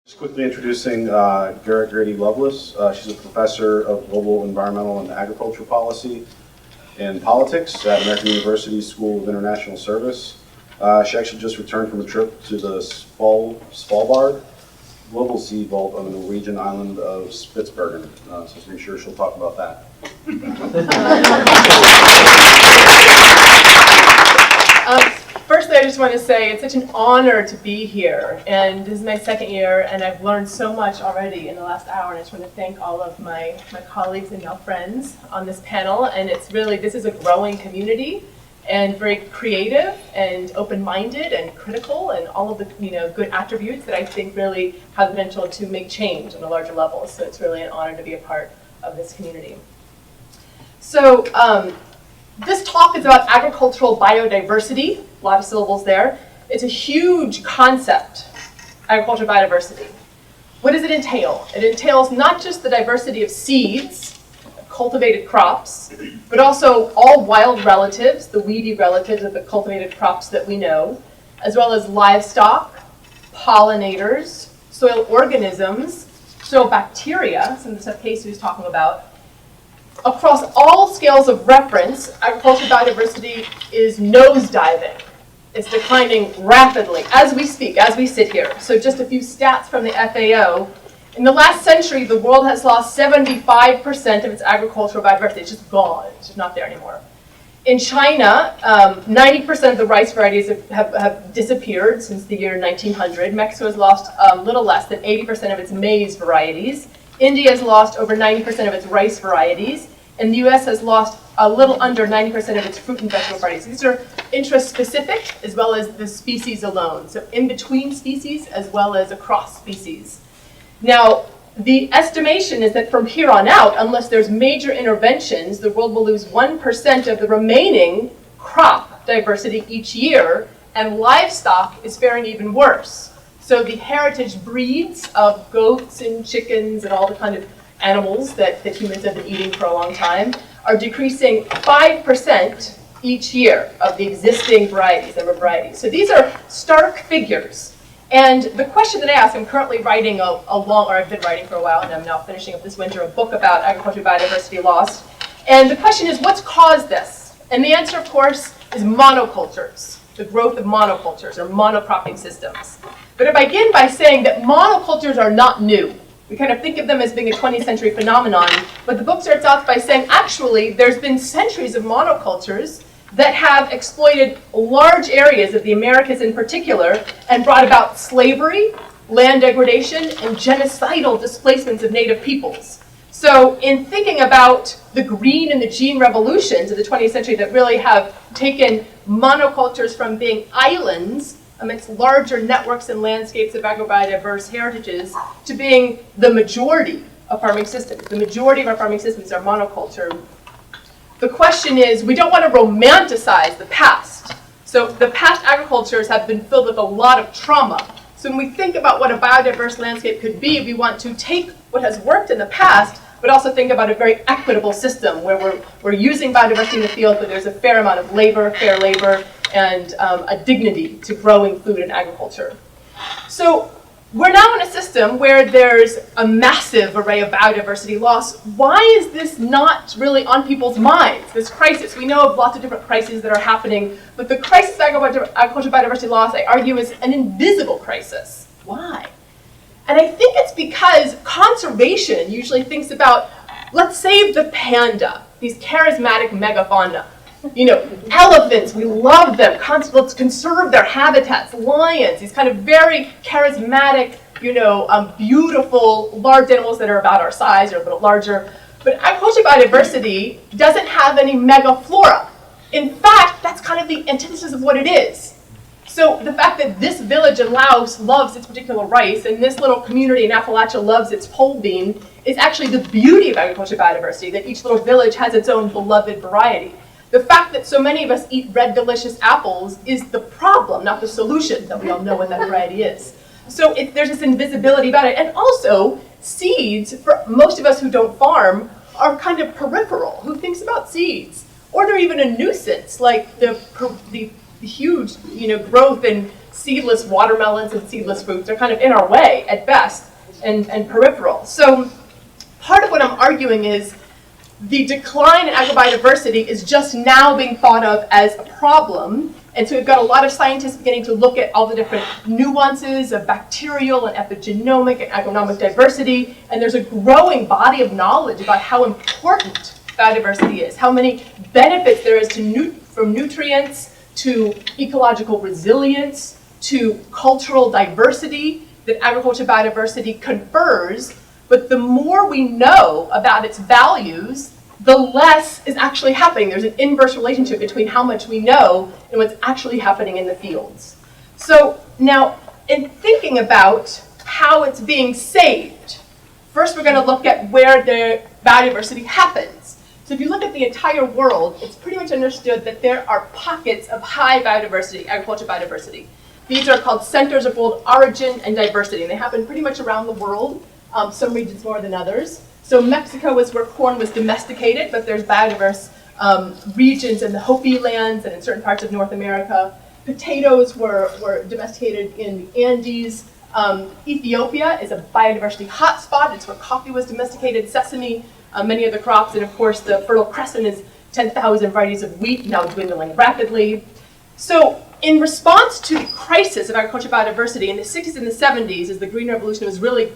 Just quickly introducing Garrett Graddy-Lovelace. She's a professor of global environmental and agriculture policy and politics at American University School of International Service. She actually just returned from a trip to the Svalbard Global Sea Vault on the Norwegian island of Spitsbergen. So I'm pretty sure she'll talk about that. Firstly, I just want to say it's such an honor to be here, and this is my second year, and I've learned so much already in the last hour, and I just want to thank all of my colleagues and now friends on this panel, and it's really, this is a growing community, and very creative, and open-minded, and critical, and all of the good attributes that I think really have the potential to make change on a larger level, so it's really an honor to be a part of this community. So, this talk is about agricultural biodiversity, a lot of syllables there. It's a huge concept, agricultural biodiversity. What does it entail? It entails not just the diversity of seeds, cultivated crops, but also all wild relatives, the weedy relatives of the cultivated crops that we know, as well as livestock, pollinators, soil organisms, soil bacteria, some of the stuff Casey was talking about. Across all scales of reference, agricultural biodiversity is nosediving. It's declining rapidly as we speak, as we sit here. So just a few stats from the FAO. In the last century, the world has lost 75% of its agricultural biodiversity. It's just gone. It's just not there anymore. In China, 90% of the rice varieties have disappeared since the year 1900. Mexico has lost a little less than 80% of its maize varieties. India has lost over 90% of its rice varieties, and the US has lost a little under 90% of its fruit and vegetable varieties. These are interest-specific as well as the species alone, so in between species as well as across species. Now, the estimation is that from here on out, unless there's major interventions, the world will lose 1% of the remaining crop diversity each year, and livestock is faring even worse. So the heritage breeds of goats and chickens and all the kind of animals that humans have been eating for a long time are decreasing 5% each year of the existing varieties, number of varieties. So these are stark figures. And the question that I ask, I'm currently writing I've been writing for a while, and I'm now finishing up this winter a book about agricultural biodiversity loss. And the question is, what's caused this? And the answer, of course, is monocultures, the growth of monocultures or monocropping systems. But I begin by saying that monocultures are not new. We kind of think of them as being a 20th century phenomenon, but the book starts off by saying, actually, there's been centuries of monocultures that have exploited large areas of the Americas in particular and brought about slavery, land degradation, and genocidal displacements of native peoples. So in thinking about the green and the gene revolutions of the 20th century that really have taken monocultures from being islands amidst larger networks and landscapes of agrobiodiverse heritages to being the majority of farming systems. The majority of our farming systems are monoculture. The question is, we don't want to romanticize the past. So the past agricultures have been filled with a lot of trauma. So when we think about what a biodiverse landscape could be, we want to take what has worked in the past, but also think about a very equitable system where we're using biodiversity in the field, but there's a fair amount of labor, fair labor, and a dignity to growing food and agriculture. So we're now in a system where there's a massive array of biodiversity loss. Why is this not really on people's minds, this crisis? We know of lots of different crises that are happening, but the crisis of agricultural biodiversity loss, I argue, is an invisible crisis. Why? And I think it's because conservation usually thinks about, let's save the panda, these charismatic megafauna. Elephants, we love them. Let's conserve their habitats. Lions, these kind of very charismatic, beautiful, large animals that are about our size or a little larger. But agricultural biodiversity doesn't have any megaflora. In fact, that's kind of the antithesis of what it is. So the fact that this village in Laos loves its particular rice and this little community in Appalachia loves its pole bean is actually the beauty of agricultural biodiversity, that each little village has its own beloved variety. The fact that so many of us eat red, delicious apples is the problem, not the solution, that we all know what that variety is. So there's this invisibility about it. And also, seeds, for most of us who don't farm, are kind of peripheral. Who thinks about seeds? Or they're even a nuisance, like the huge, growth in seedless watermelons and seedless fruits. They're kind of in our way at best and peripheral. So part of what I'm arguing is the decline in agrobiodiversity is just now being thought of as a problem. And so we've got a lot of scientists beginning to look at all the different nuances of bacterial and epigenomic and agronomic diversity. And there's a growing body of knowledge about how important biodiversity is, how many benefits there is from nutrients to ecological resilience to cultural diversity that agriculture biodiversity confers. But the more we know about its values, the less is actually happening. There's an inverse relationship between how much we know and what's actually happening in the fields. So now, in thinking about how it's being saved, first we're going to look at where the biodiversity happens. So if you look at the entire world, it's pretty much understood that there are pockets of high biodiversity, agriculture biodiversity. These are called centers of world origin and diversity, and they happen pretty much around the world, some regions more than others. So Mexico is where corn was domesticated, but there's biodiverse regions in the Hopi lands and in certain parts of North America. Potatoes were domesticated in the Andes. Ethiopia is a biodiversity hotspot. It's where coffee was domesticated, sesame, many of the crops, and of course the Fertile Crescent is 10,000 varieties of wheat, now dwindling rapidly. So in response to the crisis of agricultural biodiversity in the 60s and the 70s, as the Green Revolution was really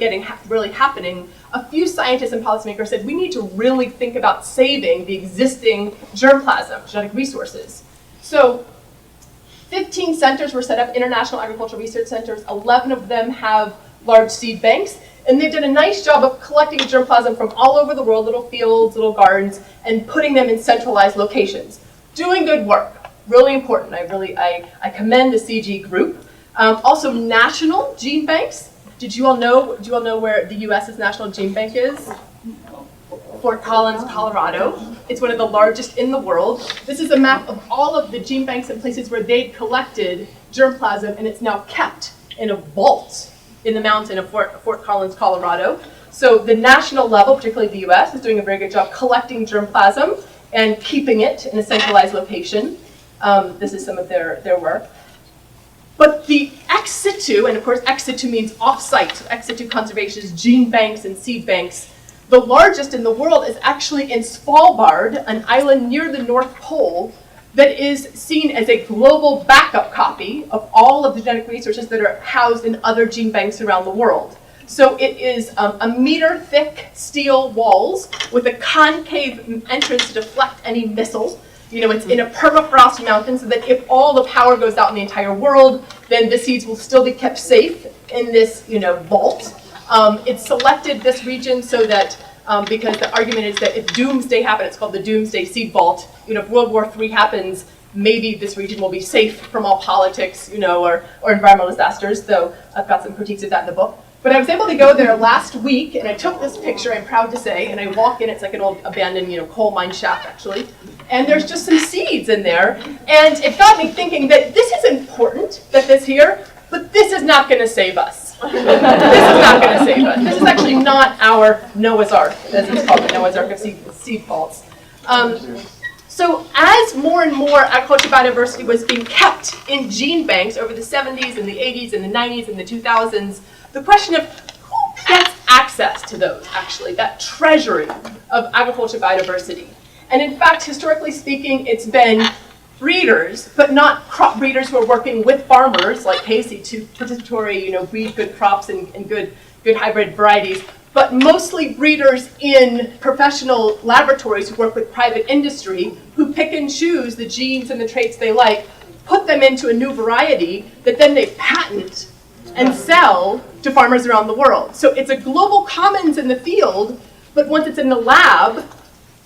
happening, a few scientists and policymakers said we need to really think about saving the existing germplasm, genetic resources. So 15 centers were set up, international agricultural research centers. 11 of them have large seed banks, and they've done a nice job of collecting germplasm from all over the world, little fields, little gardens, and putting them in centralized locations. Doing good work. Really important. I commend the CG group. Also, national gene banks. Do you all know where the U.S.'s national gene bank is? Fort Collins, Colorado. It's one of the largest in the world. This is a map of all of the gene banks and places where they'd collected germplasm, and it's now kept in a vault in the mountain of Fort Collins, Colorado. So the national level, particularly the U.S., is doing a very good job collecting germplasm and keeping it in a centralized location. This is some of their work. But the ex situ, and of course ex situ means off-site, so ex situ conservation is gene banks and seed banks. The largest in the world is actually in Svalbard, an island near the North Pole, that is seen as a global backup copy of all of the genetic resources that are housed in other gene banks around the world. So it is a meter-thick steel walls with a concave entrance to deflect any missiles. It's in a permafrost mountain so that if all the power goes out in the entire world, then the seeds will still be kept safe in this, vault. It's selected this region so that, because the argument is that if Doomsday happens, it's called the Doomsday Seed Vault. If World War III happens, maybe this region will be safe from all politics, or environmental disasters. So I've got some critiques of that in the book. But I was able to go there last week, and I took this picture, I'm proud to say, and I walk in, it's like an old abandoned, coal mine shaft, actually. And there's just some seeds in there, and it got me thinking that this is important, that this here, but this is not going to save us. This is not going to save us. This is actually not our Noah's Ark, as it's called, the Noah's Ark of seed vaults. So as more and more agricultural biodiversity was being kept in gene banks over the 70s and the 80s and the 90s and the 2000s, the question of who gets access to those, actually, that treasury of agricultural biodiversity. And in fact, historically speaking, it's been breeders, but not crop breeders who are working with farmers like Casey to participatory, breed good crops and good hybrid varieties, but mostly breeders in professional laboratories who work with private industry who pick and choose the genes and the traits they like, put them into a new variety that then they patent and sell to farmers around the world. So it's a global commons in the field, but once it's in the lab,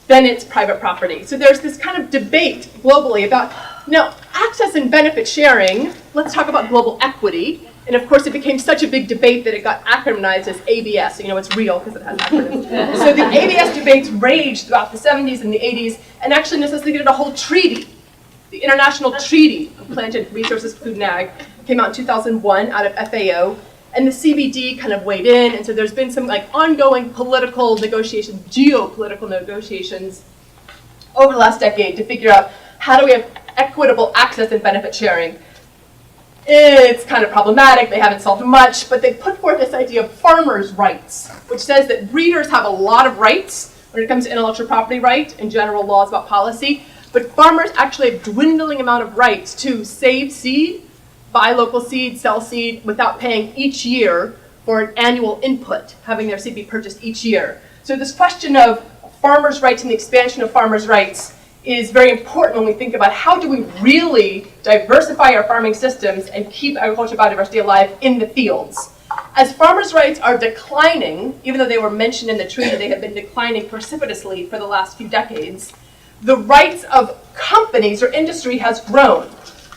then it's private property. So there's this kind of debate globally about, now, access and benefit sharing, let's talk about global equity. And of course, it became such a big debate that it got acronymized as ABS. It's real because it has acronyms. So the ABS debates raged throughout the 70s and the 80s and actually necessitated a whole treaty. The International Treaty of Planted Resources, Food and Ag came out in 2001 out of FAO. And the CBD kind of weighed in, and so there's been some ongoing political negotiations, geopolitical negotiations over the last decade to figure out how do we have equitable access and benefit sharing. It's kind of problematic, they haven't solved much, but they put forth this idea of farmers' rights, which says that breeders have a lot of rights when it comes to intellectual property right and general laws about policy, but farmers actually have a dwindling amount of rights to save seed, buy local seed, sell seed, without paying each year for an annual input, having their seed be purchased each year. So this question of farmers' rights and the expansion of farmers' rights is very important when we think about how do we really diversify our farming systems and keep agricultural biodiversity alive in the fields. As farmers' rights are declining, even though they were mentioned in the treaty, they have been declining precipitously for the last few decades, the rights of companies or industry has grown.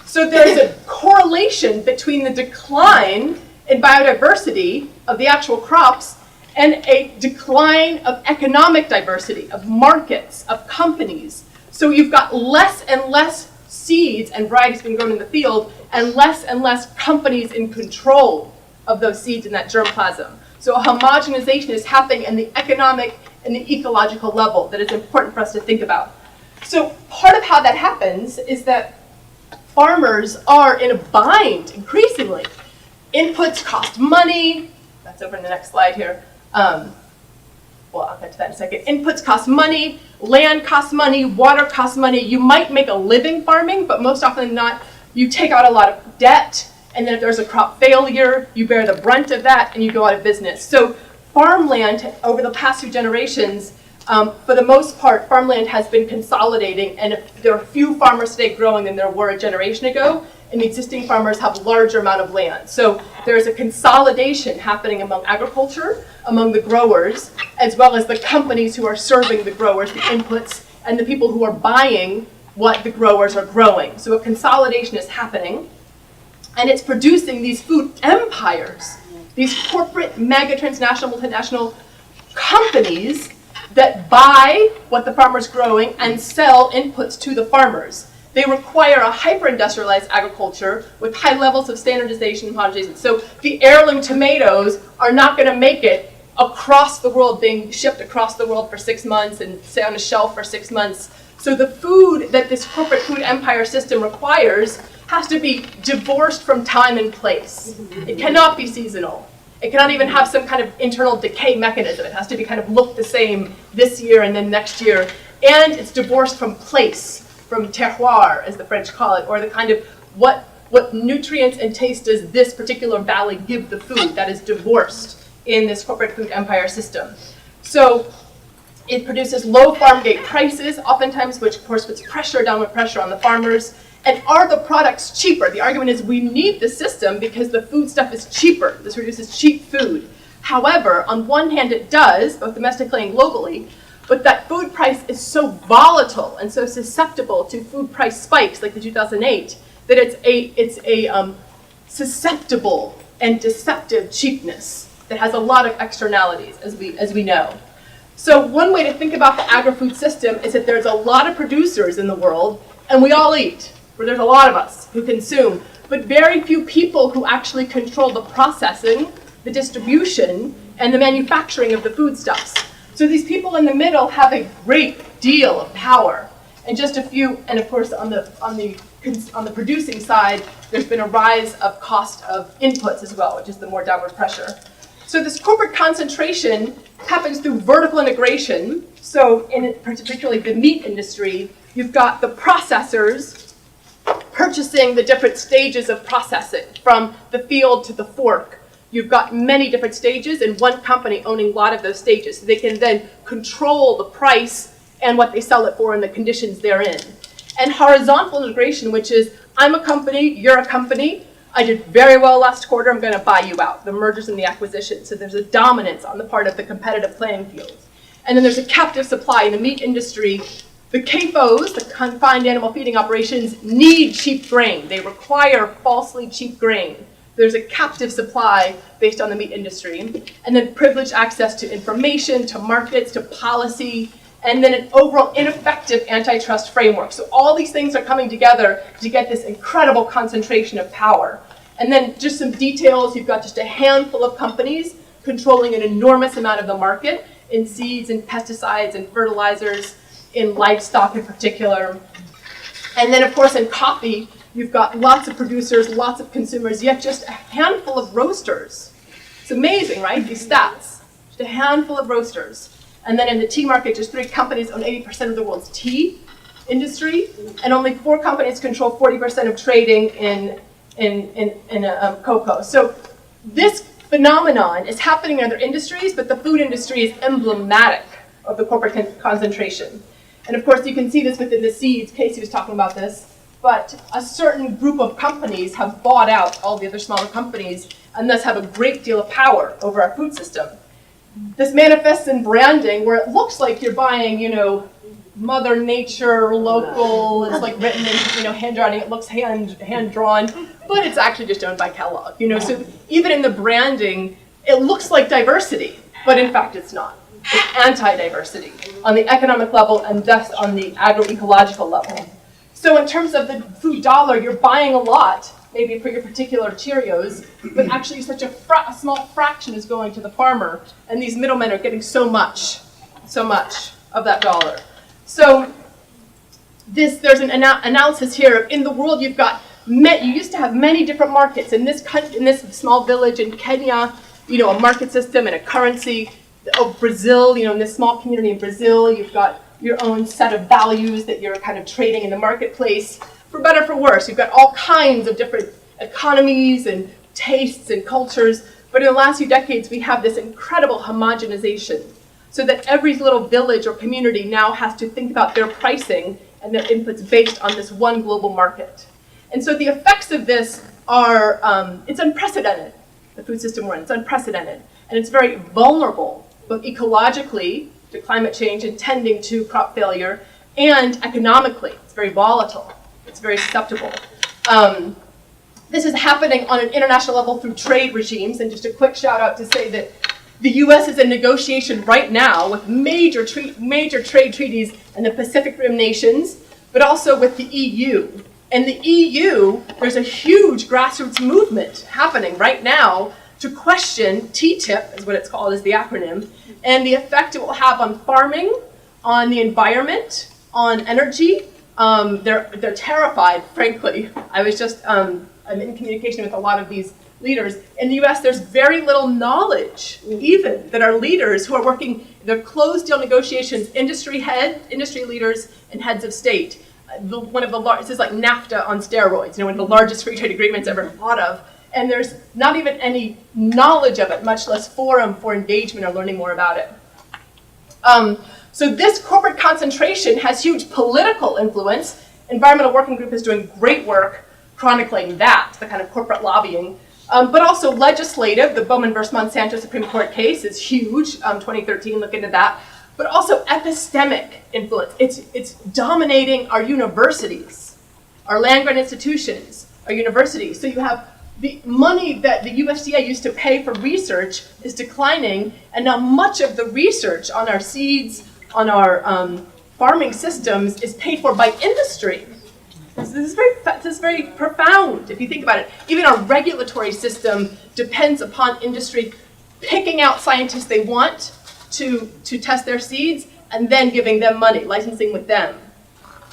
So there's a correlation between the decline in biodiversity of the actual crops and a decline of economic diversity, of markets, of companies. So you've got less and less seeds and varieties being grown in the field and less companies in control of those seeds in that germplasm. So a homogenization is happening in the economic and the ecological level that is important for us to think about. So part of how that happens is that farmers are in a bind increasingly. Inputs cost money. That's over in the next slide here. Well, I'll get to that in a second. Inputs cost money, land costs money, water costs money. You might make a living farming, but most often than not, you take out a lot of debt, and then if there's a crop failure, you bear the brunt of that, and you go out of business. So farmland, over the past few generations, for the most part, farmland has been consolidating, and if there are few farmers today growing than there were a generation ago, and the existing farmers have a larger amount of land. So there's a consolidation happening among agriculture, among the growers, as well as the companies who are serving the growers, the inputs, and the people who are buying what the growers are growing. So a consolidation is happening, and it's producing these food empires, these corporate, mega transnational, multinational companies that buy what the farmer's growing and sell inputs to the farmers. They require a hyper-industrialized agriculture with high levels of standardization and homogenization. So the heirloom tomatoes are not going to make it across the world, being shipped across the world for 6 months and stay on a shelf for 6 months. So the food that this corporate food empire system requires has to be divorced from time and place. It cannot be seasonal. It cannot even have some kind of internal decay mechanism. It has to be kind of look the same this year and then next year. And it's divorced from place, from terroir, as the French call it, or the kind of what nutrients and taste does this particular valley give the food that is divorced in this corporate food empire system. So it produces low farm gate prices, oftentimes, which of course puts downward pressure on the farmers. And are the products cheaper? The argument is we need the system because the food stuff is cheaper. This produces cheap food. However, on one hand it does, both domestically and globally, but that food price is so volatile and so susceptible to food price spikes like the 2008 that it's a susceptible and deceptive cheapness that has a lot of externalities, as we know. So one way to think about the agri-food system is that there's a lot of producers in the world, and we all eat, where there's a lot of us who consume, but very few people who actually control the processing, the distribution, and the manufacturing of the foodstuffs. So these people in the middle have a great deal of power, and just a few. And of course, on the producing side, there's been a rise of cost of inputs as well, which is the more downward pressure. So this corporate concentration happens through vertical integration. So in particularly the meat industry, you've got the processors purchasing the different stages of processing, from the field to the fork. You've got many different stages and one company owning a lot of those stages. So they can then control the price and what they sell it for and the conditions therein. And horizontal integration, which is I'm a company, you're a company, I did very well last quarter, I'm going to buy you out. The mergers and the acquisitions. So there's a dominance on the part of the competitive playing field. And then there's a captive supply in the meat industry. The CAFOs, the confined animal feeding operations, need cheap grain. They require falsely cheap grain. There's a captive supply based on the meat industry. And then privileged access to information, to markets, to policy, and then an overall ineffective antitrust framework. So all these things are coming together to get this incredible concentration of power. And then just some details, you've got just a handful of companies controlling an enormous amount of the market in seeds and pesticides and fertilizers, in livestock in particular. And then, of course, in coffee, you've got lots of producers, lots of consumers, yet just a handful of roasters. It's amazing, right? These stats. Just a handful of roasters. And then in the tea market, just 3 companies own 80% of the world's tea industry, and only 4 companies control 40% of trading in cocoa. So this phenomenon is happening in other industries, but the food industry is emblematic of the corporate concentration. And of course, you can see this within the seeds. Casey was talking about this. But a certain group of companies have bought out all the other smaller companies and thus have a great deal of power over our food system. This manifests in branding where it looks like you're buying, Mother Nature, local, it's like written in, handwriting, it looks hand-drawn, but it's actually just owned by Kellogg, So even in the branding, it looks like diversity, but in fact it's not. It's anti-diversity on the economic level and thus on the agroecological level. So in terms of the food dollar, you're buying a lot, maybe for your particular Cheerios, but actually such a small fraction is going to the farmer, and these middlemen are getting so much of that dollar. So there's an analysis here of in the world you used to have many different markets. In this small village in Kenya, a market system and a currency. Brazil, in this small community in Brazil, you've got your own set of values that you're kind of trading in the marketplace. For better, for worse, you've got all kinds of different economies and tastes and cultures. But in the last few decades, we have this incredible homogenization, so that every little village or community now has to think about their pricing and their inputs based on this one global market. And so the effects of this are, it's unprecedented, the food system we're in, it's unprecedented. And it's very vulnerable, both ecologically to climate change and tending to crop failure, and economically. It's very volatile, it's very susceptible. This is happening on an international level through trade regimes, and just a quick shout out to say that the US is in negotiation right now with major trade treaties in the Pacific Rim nations, but also with the EU. And the EU, there's a huge grassroots movement happening right now to question TTIP, is what it's called, is the acronym, and the effect it will have on farming, on the environment, on energy. They're terrified, frankly. I was just, I'm in communication with a lot of these leaders. In the US, there's very little knowledge, even, that our leaders who are working, they're closed deal negotiations, industry leaders and heads of state. One of the largest, this is like NAFTA on steroids, one of the largest free trade agreements ever thought of. And there's not even any knowledge of it, much less forum for engagement or learning more about it. So this corporate concentration has huge political influence. Environmental Working Group is doing great work chronicling that, the kind of corporate lobbying. But also legislative, the Bowman versus Monsanto Supreme Court case is huge, 2013, look into that. But also epistemic influence. It's dominating our universities, our land-grant institutions, our universities. So you have the money that the USDA used to pay for research is declining, and now much of the research on our seeds, on our farming systems is paid for by industry. This is very profound if you think about it. Even our regulatory system depends upon industry picking out scientists they want to test their seeds and then giving them money, licensing with them.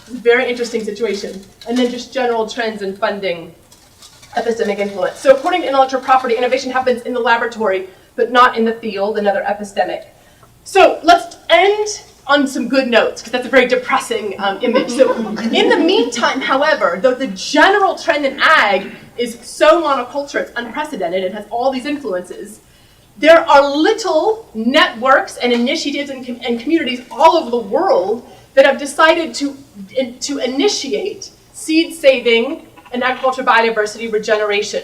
It's a very interesting situation. And then just general trends in funding, epistemic influence. So according to intellectual property, innovation happens in the laboratory, but not in the field, another epistemic. So let's end on some good notes, because that's a very depressing image. So in the meantime, however, though the general trend in ag is so monoculture, it's unprecedented, it has all these influences, there are little networks and initiatives and communities all over the world that have decided to initiate seed saving and agricultural biodiversity regeneration.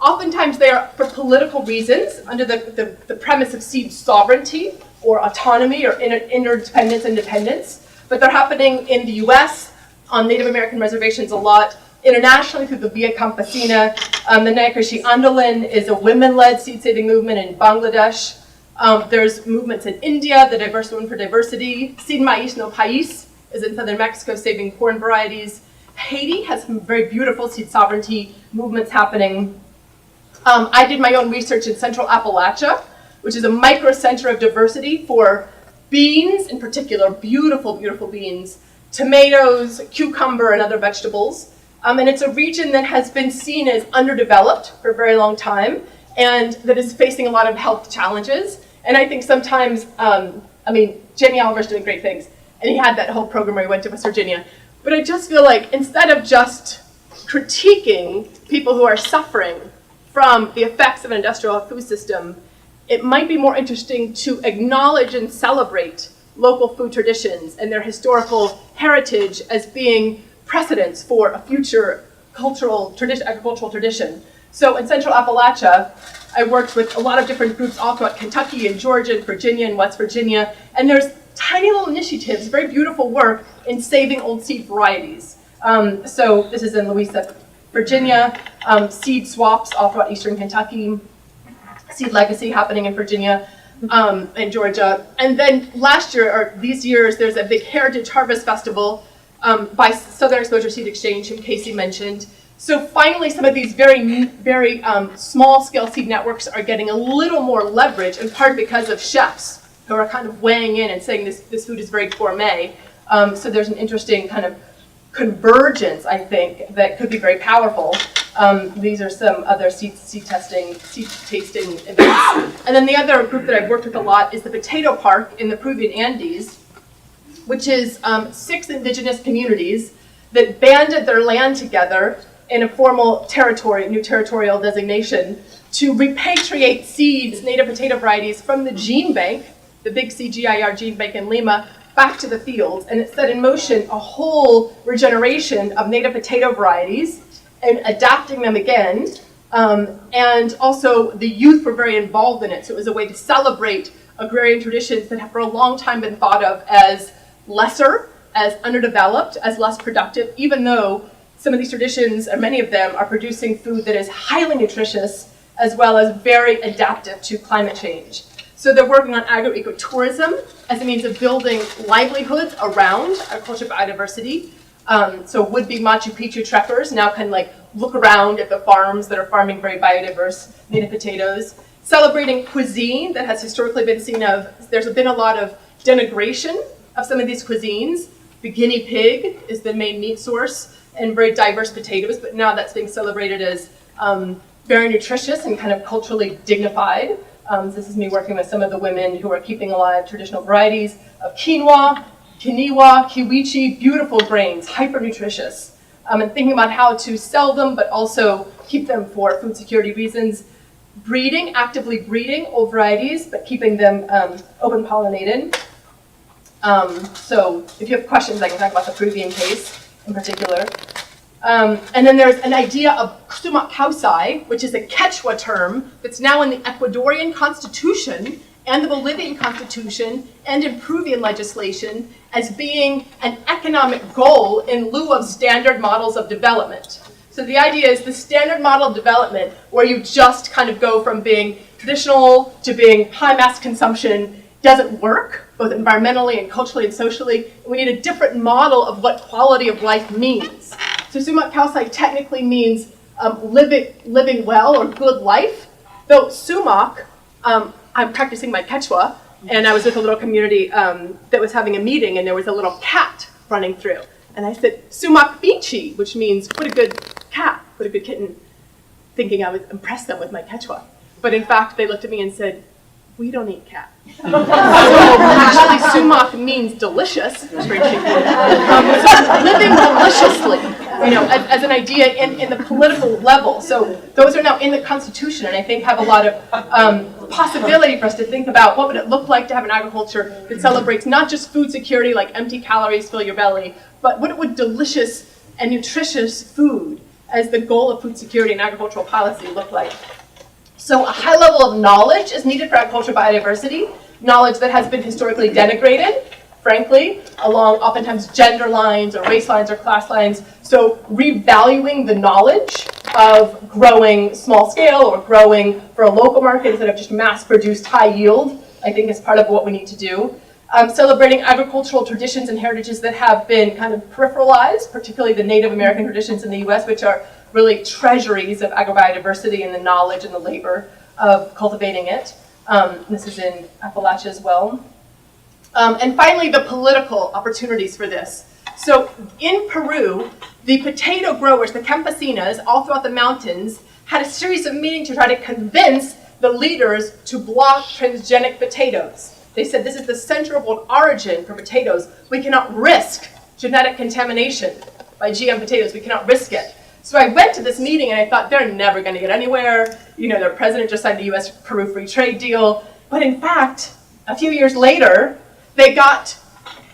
Oftentimes they are for political reasons, under the premise of seed sovereignty or autonomy or interdependence, independence, but they're happening in the US, on Native American reservations a lot, internationally through the Via Campesina. The Nayakrishi Andolan is a women-led seed-saving movement in Bangladesh. There's movements in India, the Diverse Women for Diversity. Sin Maíz no País is in southern Mexico, saving corn varieties. Haiti has some very beautiful seed sovereignty movements happening. I did my own research in central Appalachia, which is a micro center of diversity for beans, in particular, beautiful, beautiful beans, tomatoes, cucumber, and other vegetables. And it's a region that has been seen as underdeveloped for a very long time and that is facing a lot of health challenges. And I think sometimes, Jamie Oliver's doing great things, and he had that whole program where he went to West Virginia. But I just feel like instead of just critiquing people who are suffering from the effects of an industrial food system, it might be more interesting to acknowledge and celebrate local food traditions and their historical heritage as being precedents for a future agricultural tradition. So in Central Appalachia, I worked with a lot of different groups all throughout Kentucky and Georgia and Virginia and West Virginia, and there's tiny little initiatives, very beautiful work in saving old seed varieties. So this is in Louisa, Virginia, seed swaps all throughout eastern Kentucky, seed legacy happening in Virginia and Georgia. And then last year, or these years, there's a big Heritage Harvest Festival by Southern Exposure Seed Exchange, whom Casey mentioned. So finally, some of these very small-scale seed networks are getting a little more leverage, in part because of chefs who are kind of weighing in and saying this food is very gourmet. So there's an interesting kind of convergence, I think, that could be very powerful. These are some other seed tasting events. And then the other group that I've worked with a lot is the Potato Park in the Peruvian Andes, which is 6 indigenous communities that banded their land together in a formal new territorial designation to repatriate seeds, native potato varieties, from the gene bank, the big CGIR gene bank in Lima, back to the fields. And it set in motion a whole regeneration of native potato varieties and adapting them again. And also the youth were very involved in it. So it was a way to celebrate agrarian traditions that have for a long time been thought of as lesser, as underdeveloped, as less productive, even though some of these traditions, or many of them, are producing food that is highly nutritious as well as very adaptive to climate change. So they're working on agro-ecotourism as a means of building livelihoods around agricultural biodiversity. So would-be Machu Picchu trekkers now can look around at the farms that are farming very biodiverse native potatoes. Celebrating cuisine that has historically been seen of, there's been a lot of denigration of some of these cuisines. The guinea pig is the main meat source and very diverse potatoes, but now that's being celebrated as very nutritious and kind of culturally dignified. This is me working with some of the women who are keeping alive traditional varieties of quinoa, kiwichi, beautiful grains, hyper nutritious, and thinking about how to sell them, but also keep them for food security reasons. Actively breeding old varieties, but keeping them open pollinated. So if you have questions, I can talk about the Peruvian case in particular. And then there's an idea of suma causai, which is a Quechua term that's now in the Ecuadorian constitution and the Bolivian constitution and in Peruvian legislation as being an economic goal in lieu of standard models of development. So the idea is the standard model of development where you just kind of go from being traditional to being high mass consumption doesn't work, both environmentally and culturally and socially. We need a different model of what quality of life means. So suma causai technically means living well or good life, though sumac, I'm practicing my Quechua, and I was with a little community that was having a meeting, and there was a little cat running through. And I said, sumac bichi, which means what a good cat, what a good kitten, thinking I would impress them with my Quechua. But in fact, they looked at me and said, we don't eat cat. So actually, sumac means delicious. It's very cheap. So living deliciously, as an idea in the political level. So those are now in the Constitution, and I think have a lot of possibility for us to think about what would it look like to have an agriculture that celebrates not just food security, like empty calories fill your belly, but what would delicious and nutritious food as the goal of food security and agricultural policy look like. So a high level of knowledge is needed for agricultural biodiversity, knowledge that has been historically denigrated, frankly, along oftentimes gender lines or race lines or class lines. So revaluing the knowledge of growing small scale or growing for a local market instead of just mass-produced high yield, I think is part of what we need to do. Celebrating agricultural traditions and heritages that have been kind of peripheralized, particularly the Native American traditions in the US, which are really treasuries of agrobiodiversity and the knowledge and the labor of cultivating it. This is in Appalachia as well. And finally, the political opportunities for this. So in Peru, the potato growers, the campesinas, all throughout the mountains, had a series of meetings to try to convince the leaders to block transgenic potatoes. They said this is the central origin for potatoes. We cannot risk genetic contamination by GM potatoes. We cannot risk it. So I went to this meeting and I thought they're never going to get anywhere. You know, their president just signed the U.S.-Peru free trade deal. But in fact, a few years later, they got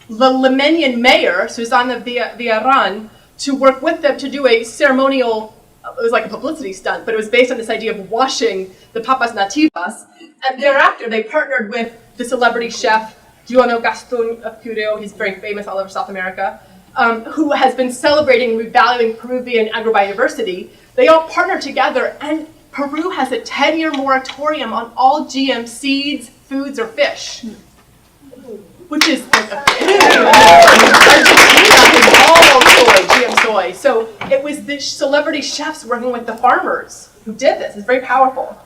the Limenian mayor, Susana Villarán, to work with them to do a ceremonial, it was like a publicity stunt, but it was based on this idea of washing the papas nativas. And thereafter, they partnered with the celebrity chef, do you all know Gaston Kudo? He's very famous all over South America, who has been celebrating and revaluing Peruvian agrobiodiversity. They all partnered together, and Peru has a 10-year moratorium on all GM seeds, foods, or fish, which is like a Argentina is all soy, GM soy. So it was the celebrity chefs working with the farmers who did this. It's very powerful.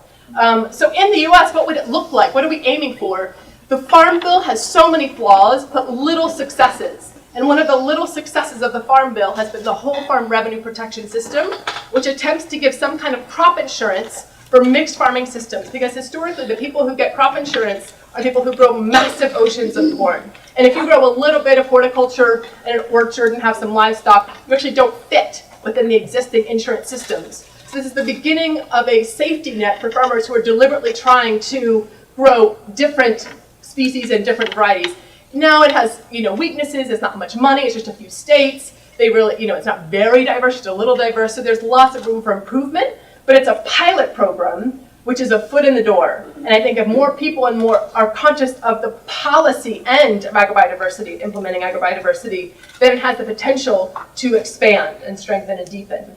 So in the U.S., what would it look like? What are we aiming for? The Farm Bill has so many flaws, but little successes. And one of the little successes of the Farm Bill has been the Whole Farm Revenue Protection System, which attempts to give some kind of crop insurance for mixed farming systems. Because historically, the people who get crop insurance are people who grow massive oceans of corn. And if you grow a little bit of horticulture and an orchard and have some livestock, you actually don't fit within the existing insurance systems. So this is the beginning of a safety net for farmers who are deliberately trying to grow different species and different varieties. Now it has, weaknesses. It's not much money. It's just a few states. They really, it's not very diverse. It's a little diverse. So there's lots of room for improvement. But it's a pilot program, which is a foot in the door. And I think if more people and more are conscious of the policy end of agrobiodiversity, implementing agrobiodiversity, then it has the potential to expand and strengthen and deepen.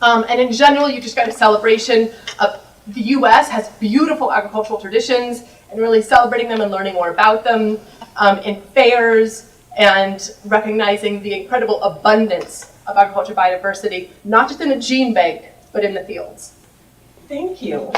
And in general, you just got a celebration of the U.S. has beautiful agricultural traditions, and really celebrating them and learning more about them in fairs and recognizing the incredible abundance of agricultural biodiversity, not just in the gene bank, but in the fields. Thank you.